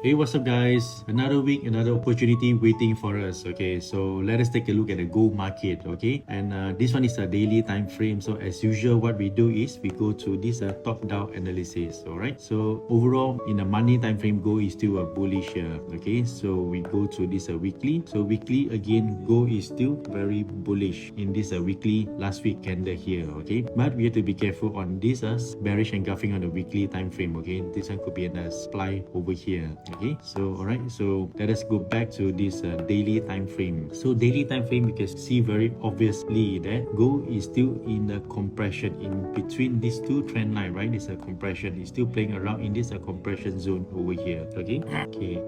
Hey, what's up guys? Another week, another opportunity waiting for us. Okay, so let us take a look at the gold market. Okay, and this one is a daily time frame. So as usual, what we do is we go to this top-down analysis. All right, so overall in the money time frame, gold is still a bullish. Okay, so we go to this weekly. So weekly again, gold is still very bullish in this weekly last week candle here. Okay, but we have to be careful on this bearish engulfing on the weekly time frame. Okay, this one could be a supply over here. Okay, so all right, so let us go back to this daily time frame. So daily time frame, you can see very obviously that gold is still in a compression in between these two trend line, right? It's a compression. It's still playing around in this compression zone over here. Okay,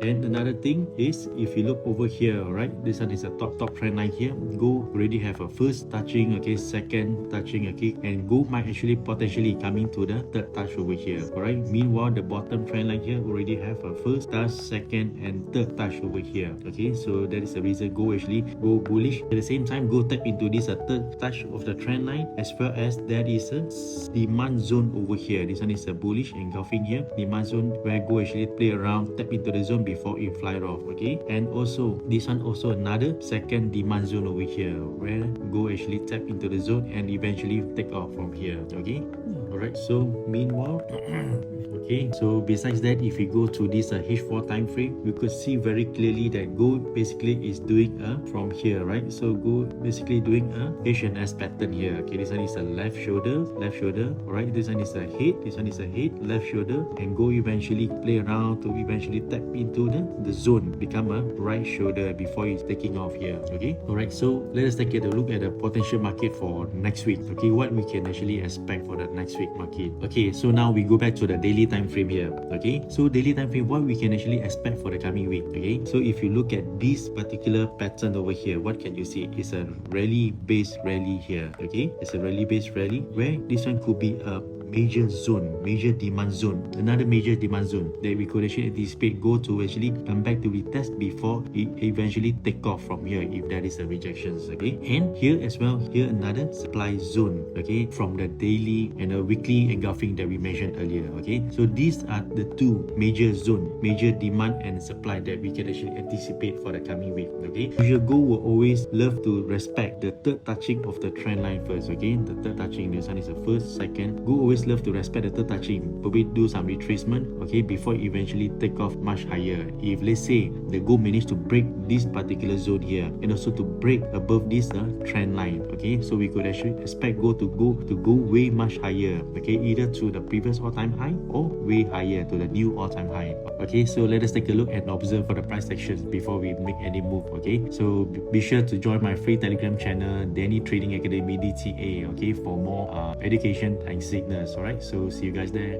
and another thing is if you look over here, all right, this one is a top trend line here. Gold already have a first touching, okay, second touching, okay, and gold might actually potentially coming to the third touch over here. All right, meanwhile the bottom trend line here already have a first touch, second and third touch over here. Okay, so that is the reason gold actually go bullish. At the same time, go tap into this third touch of the trend line, as well as there is a demand zone over here. This one is a bullish engulfing here, demand zone where gold actually play around, tap into the zone before it fly off. Okay, and also this one also another second demand zone over here where gold actually tap into the zone and eventually take off from here. Okay, all right, so meanwhile okay, so besides that, if we go to this H4 time frame, we could see very clearly that gold basically is doing from here, right? So gold basically doing a H&S pattern here. Okay, this one is a left shoulder, all right, this one is a head, this one is a head, left shoulder, and gold eventually play around to eventually tap into the zone, become a right shoulder before it's taking off here. Okay, all right, so let us take a look at the potential market for next week. Okay, what we can actually expect for the next week market. Okay, so now we go back to the daily time frame here. Okay, so daily time frame, what we can actually expect for the coming week. Okay, so if you look at this particular pattern over here, what can you see? It's a rally based rally here. Okay, it's a rally based rally where this one could be a major zone, major demand zone, another major demand zone that we could actually anticipate go to actually come back to retest before it eventually take off from here if there is a rejections. Okay, and here as well, here another supply zone, okay, from the daily and a weekly engulfing that we mentioned earlier. Okay, so these are the two major zone, major demand and supply that we can actually anticipate for the coming week. Okay, your goal will always love to respect the third touching of the trend line first. Okay, the third touching, this one is the first, second. Go always love to respect the third touching, probably do some retracement, okay, before eventually take off much higher. If let's say the gold managed to break this particular zone here and also to break above this trend line, okay, so we could actually expect gold to go way much higher, okay, either to the previous all-time high or way higher to the new all-time high. Okay, so let us take a look and observe for the price actions before we make any move. Okay, so be sure to join my free Telegram channel, Danny Trading Academy DTA, okay, for more education and signals. All right, so see you guys there.